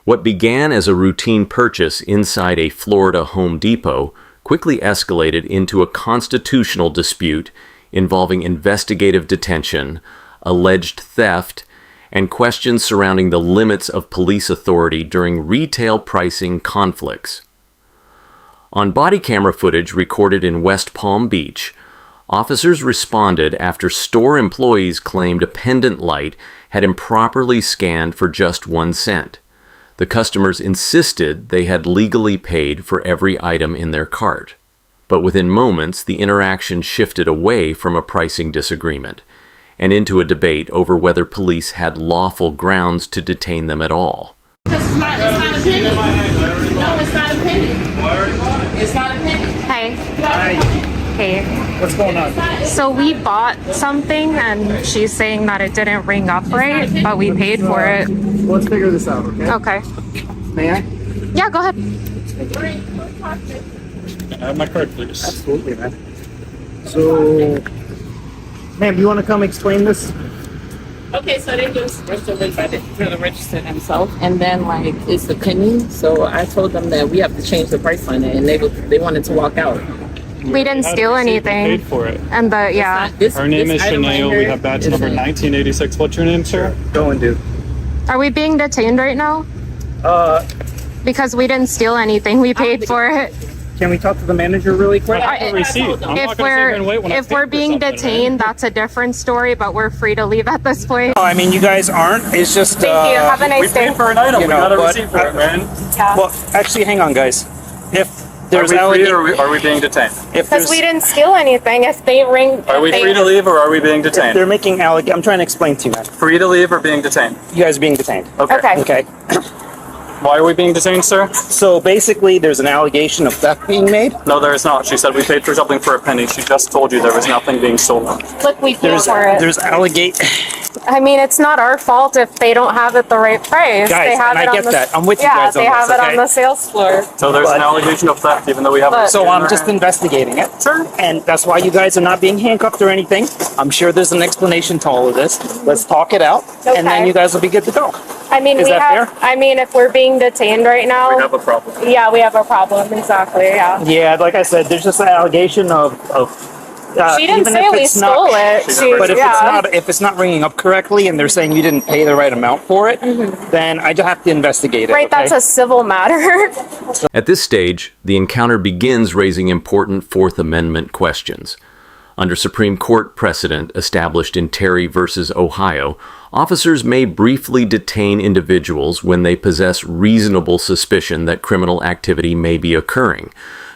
What began as a routine purchase inside a Florida Home Depot quickly escalated into a constitutional dispute involving investigative detention, alleged theft, and questions surrounding the limits of police authority during retail pricing conflicts. On body camera footage recorded in West Palm Beach, officers responded after store employees claimed a pendant light had improperly scanned for just 1 cent. The customers insisted they had legally paid for every item in their cart. But within moments, the interaction shifted away from a pricing disagreement and into a debate over whether police had lawful grounds to detain them at all. It's not a penny. No, it's not a penny. It's not a penny. Hi. Hi. Hey. What's going on? So we bought something and she's saying that it didn't ring up right, but we paid for it. Let's figure this out, okay? Okay. May I? Yeah, go ahead. I have my card, please. Absolutely, man. So, ma'am, do you want to come explain this? Okay, so they just registered himself, and then like it's a penny. So I told them that we have to change the price on it, and they wanted to walk out. We didn't steal anything. Paid for it. And the, yeah. Her name is Chanel. We have badge number 1986. What's your name, sir? Go and do. Are we being detained right now? Because we didn't steal anything. We paid for it. Can we talk to the manager really quick? I have a receipt. I'm not gonna sit here and wait when I If pay we're for being something, detained, right? that's a different story, but we're free to leave at this point. I mean, you guys aren't. It's just. Thank you. Have a We nice day. paid for an item. You We know, got a but- receipt for it, man. Well, actually, hang on, guys. If there's Are we free or allegation, are we being detained? if Because there's, we didn't steal anything. If they ring, Are we if they- free to leave or are we being if detained? they're making alleg, I'm trying to explain to you, man. Free to leave or being detained? You guys are being detained. Okay. Okay. Why are we being detained, sir? So basically, there's an allegation of theft being made. No, there is not. She said we paid for something for a penny. She just told you there was nothing being stolen. Look, we paid There's for it. there's allegate. I mean, it's not our fault if they don't have it the right price. Guys, they have and it I on get the, that. I'm with you yeah, guys on they have this, it on okay? the sales floor. So there's an But- allegation of theft even though we have a But- receipt So in I'm our just hand. investigating it. Sure. And that's why you guys are not being handcuffed or anything. I'm sure there's an explanation to all of this. Let's talk it out, and then Okay. you guys will be good to go. I mean, Is we that have. fair? I mean, if we're being detained right now, We have a problem. yeah, we have a problem. Exactly. Yeah. Yeah, like I said, there's just an allegation of She didn't even say if we it's not- stole it. She, But yeah. if it's not ringing up correctly and they're saying you didn't pay the right amount for it, then I just have to investigate it. Right, okay? that's a civil matter. At this stage, the encounter begins raising important Fourth Amendment questions. Under Supreme Court precedent established in Terry versus Ohio, officers may briefly detain individuals when they possess reasonable suspicion that criminal activity may be occurring.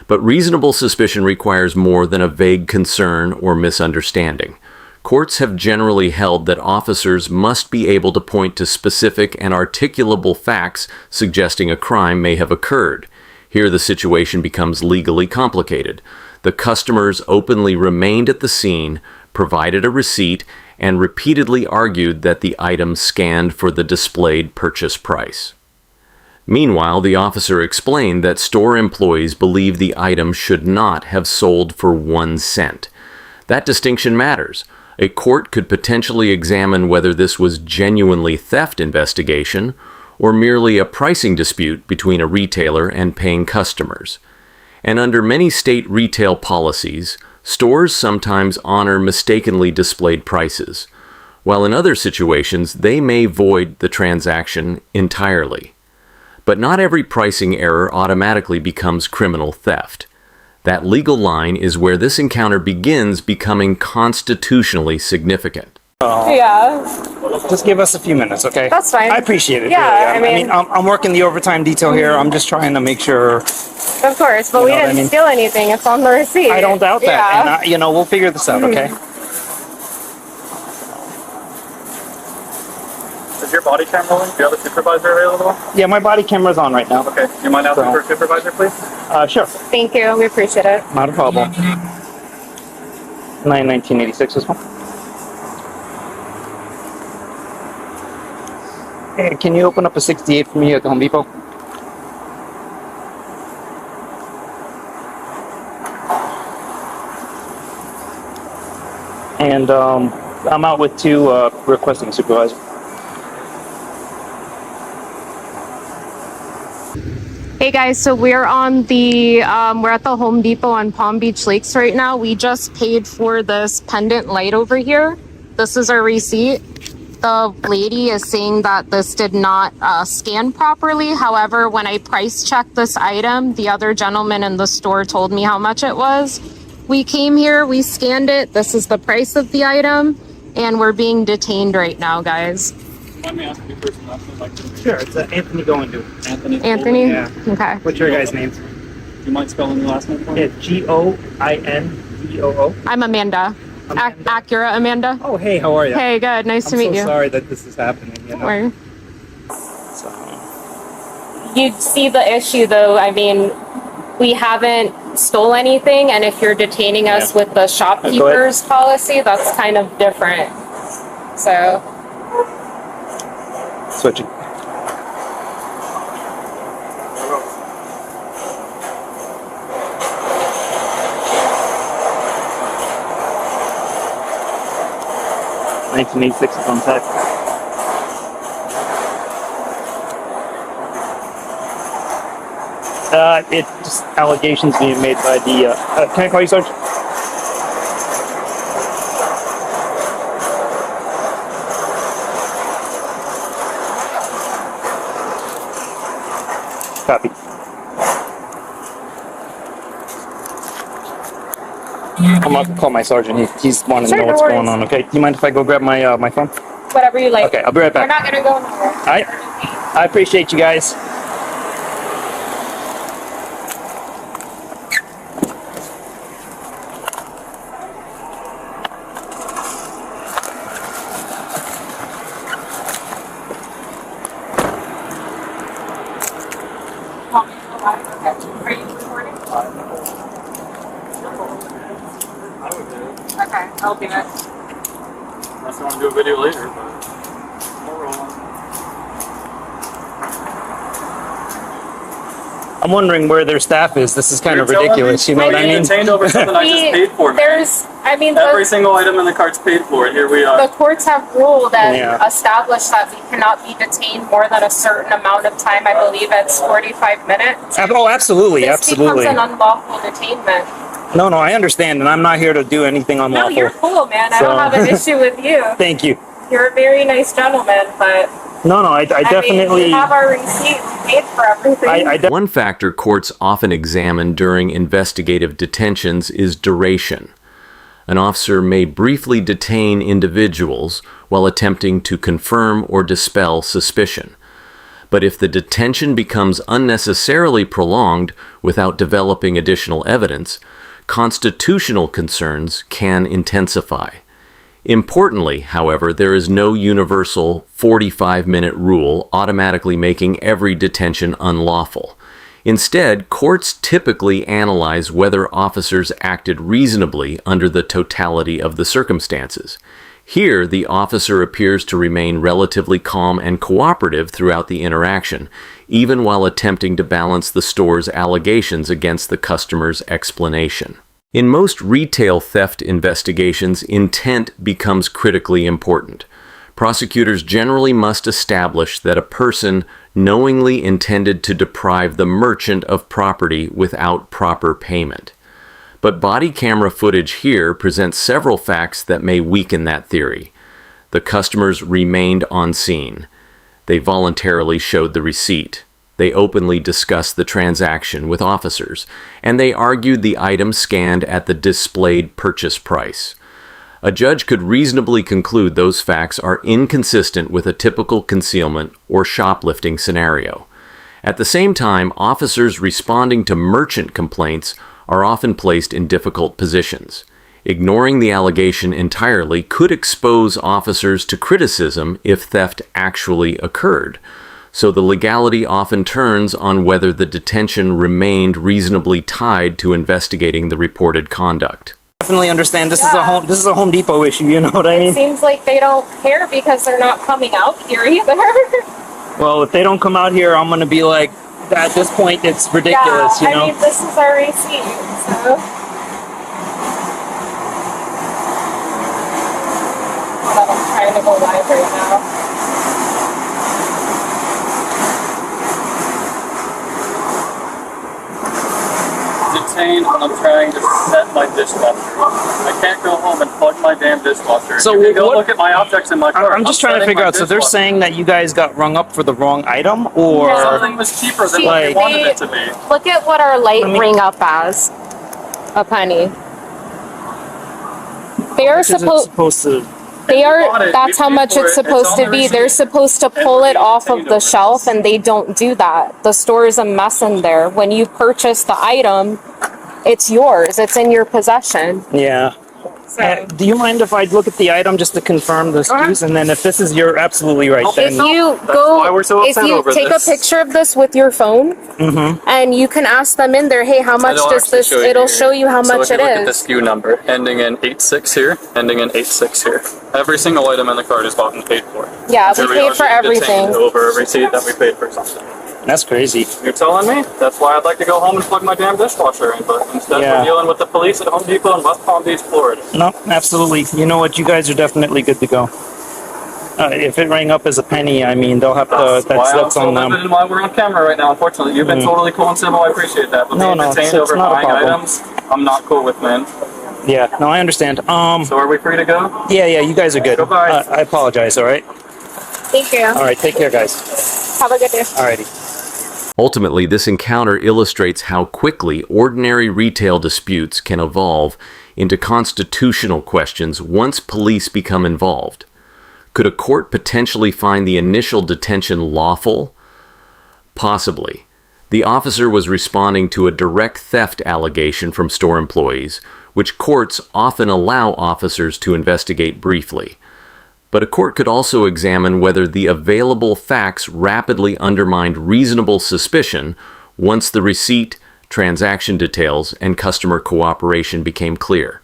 But reasonable suspicion requires more than a vague concern or misunderstanding. Courts have generally held that officers must be able to point to specific and articulable facts suggesting a crime may have occurred. Here the situation becomes legally complicated. The customers openly remained at the scene, provided a receipt, and repeatedly argued that the item scanned for the displayed purchase price. Meanwhile, the officer explained that store employees believe the item should not have sold for 1 cent. That distinction matters. A court could potentially examine whether this was genuinely theft investigation or merely a pricing dispute between a retailer and paying customers. And under many state retail policies, stores sometimes honor mistakenly displayed prices, while in other situations they may void the transaction entirely. But not every pricing error automatically becomes criminal theft. That legal line is where this encounter begins becoming constitutionally significant. Yeah. Just give us a few minutes, okay? That's fine. I appreciate it. Yeah, really. I mean- I'm working the overtime detail here. I'm just trying to make sure. Of course, but we know what I didn't mean? steal anything. It's on the receipt. I don't doubt that, Yeah. and we'll figure this out, okay? Is your body camera rolling? Do you have a supervisor available? Yeah, my body camera's on right now. Okay. Do you mind asking for a supervisor, please? Sure, Thank you. We appreciate it. not a problem. 1986 as well. Hey, can you open up a 68 for me at the Home Depot? And I'm out with two requesting supervisor. Hey guys, so we're on the we're at the Home Depot on Palm Beach Lakes right now. We just paid for this pendant light over here. This is our receipt. The lady is saying that this did not scan properly. However, when I price checked this item, the other gentleman in the store told me how much it was. We came here, we scanned it. This is the price of the item, and we're being detained right now, guys. Let me ask you first. Sure, it's Anthony going to. Anthony? Yeah. Okay. What's your guy's name? You mind spelling your last name for me? It's Goindoo. I'm Amanda. Amanda? Accurate Amanda. Oh, hey, how are you? Hey, good. Nice to meet I'm you. so sorry that this is happening. You know? Where? So, You see the issue though, I mean, we haven't stole anything, and if you're detaining us Yeah. with the shopkeeper's policy, that's kind of different. So, switching. $1986 is on tech. It's just allegations being made by the. Can I call you Sergeant? Copy. I'm gonna call my sergeant. He's wanting to know what's going on. Okay. Do you mind if I go grab my my phone? whatever you like. Okay, I'll be right back. We're not gonna go nowhere. I appreciate you guys. Are you recording? Okay, I'll do it. Unless you want to do a video later, but we're rolling. I'm wondering where their staff is. This is kind of You're telling ridiculous. You know what I mean? Detained over something I just paid for. Every single item in the cart's paid for. Here we The are. courts have ruled and Yeah. established that we cannot be detained more than a certain amount of time. I believe it's 45 minutes. Oh, absolutely, This absolutely. becomes an unlawful detainment. No, I understand, and I'm not here to do anything No, unlawful. you're cool, man. I So- don't have an issue with you. Thank you. You're a very nice gentleman, but No, I I definitely. mean, we have our receipt. We paid for everything. One factor courts often examine during investigative detentions is duration. An officer may briefly detain individuals while attempting to confirm or dispel suspicion. But if the detention becomes unnecessarily prolonged without developing additional evidence, constitutional concerns can intensify. Importantly, however, there is no universal 45-minute rule automatically making every detention unlawful. Instead, courts typically analyze whether officers acted reasonably under the totality of the circumstances. Here, the officer appears to remain relatively calm and cooperative throughout the interaction, even while attempting to balance the store's allegations against the customer's explanation. In most retail theft investigations, intent becomes critically important. Prosecutors generally must establish that a person knowingly intended to deprive the merchant of property without proper payment. But body camera footage here presents several facts that may weaken that theory. The customers remained on scene. They voluntarily showed the receipt. They openly discussed the transaction with officers, and they argued the item scanned at the displayed purchase price. A judge could reasonably conclude those facts are inconsistent with a typical concealment or shoplifting scenario. At the same time, officers responding to merchant complaints are often placed in difficult positions. Ignoring the allegation entirely could expose officers to criticism if theft actually occurred. So the legality often turns on whether the detention remained reasonably tied to investigating the reported conduct. Definitely understand. This is a Home Depot issue. You know what I mean? Seems like they don't care because they're not coming out here either. Well, if they don't come out here, I'm gonna be like, at this point, it's ridiculous. Yeah, You know? I mean, this is our receipt, so. But I'm trying to go live right now. insane when I'm trying to set my dishwasher. I can't go home and plug my damn dishwasher. So you can go what- look at my objects in my car. I'm just trying to setting figure my out. So they're dishwasher. saying that you guys got rung up for the wrong item, or Something was cheaper than what they Like- wanted it to be. Look at what our light ring up as. A penny. They are is it supposed to? They bought are, it, that's we how paid much for it's it, it's supposed on to the be. They're receipt. supposed to pull it off of the shelf and they don't do that. The store is a mess in there. When you purchase the item, it's yours. It's in your possession. Yeah. So Do you mind if I look at the item just to confirm the SKUs, and then if this is, you're absolutely right. if Then you why we're so if upset you over take this. a picture of this with your phone and you can ask them in there, hey, how much It'll does actually this, show you it'll here. show you how So much if you it look at the is. SKU number, ending in 86 here, ending in 86 here. Every single item in the cart is bought and paid for. Yeah, we Here paid are for being detained everything. over a receipt that we paid for something. that's crazy. You're telling me? That's why I'd like to go home and plug my damn dishwasher in, but instead Yeah. we're dealing with the police at Home Depot in West Palm Beach, Florida. No, absolutely. You know what? You guys are definitely good to go. If it rang up as a penny, I mean, they'll have to. Why I'm That's so on them. limited and why we're on camera right now, unfortunately. You've been totally cool and civil, I appreciate that. But No, being no, detained it's over not a buying problem. items, I'm not cool with, man. Yeah. No, I understand. So are we free to go? Yeah, you guys are good. Goodbye. I apologize. All right. Thank you. All right. Take care, guys. Have a good day. Alrighty. Ultimately, this encounter illustrates how quickly ordinary retail disputes can evolve into constitutional questions once police become involved. Could a court potentially find the initial detention lawful? Possibly. The officer was responding to a direct theft allegation from store employees, which courts often allow officers to investigate briefly. But a court could also examine whether the available facts rapidly undermined reasonable suspicion once the receipt, transaction details, and customer cooperation became clear.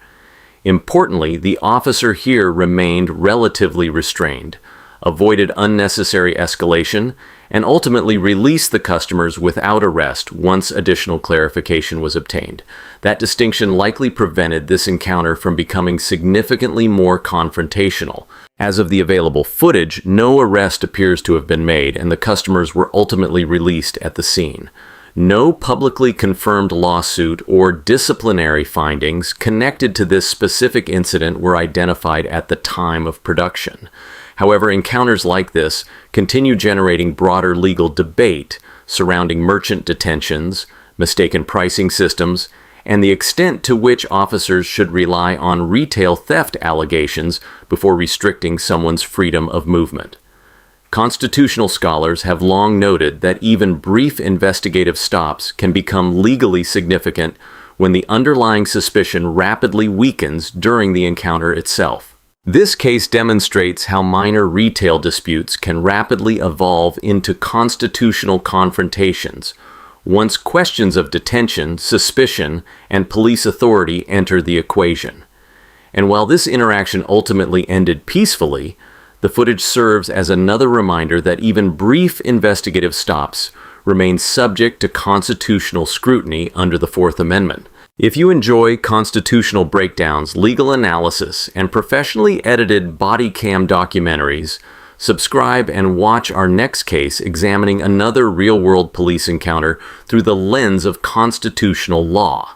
Importantly, the officer here remained relatively restrained, avoided unnecessary escalation, and ultimately released the customers without arrest once additional clarification was obtained. That distinction likely prevented this encounter from becoming significantly more confrontational. As of the available footage, no arrest appears to have been made, and the customers were ultimately released at the scene. No publicly confirmed lawsuit or disciplinary findings connected to this specific incident were identified at the time of production. However, encounters like this continue generating broader legal debate surrounding merchant detentions, mistaken pricing systems, and the extent to which officers should rely on retail theft allegations before restricting someone's freedom of movement. Constitutional scholars have long noted that even brief investigative stops can become legally significant when the underlying suspicion rapidly weakens during the encounter itself. This case demonstrates how minor retail disputes can rapidly evolve into constitutional confrontations once questions of detention, suspicion, and police authority enter the equation. And while this interaction ultimately ended peacefully, the footage serves as another reminder that even brief investigative stops remain subject to constitutional scrutiny under the Fourth Amendment. If you enjoy constitutional breakdowns, legal analysis, and professionally edited body cam documentaries, subscribe and watch our next case examining another real-world police encounter through the lens of constitutional law.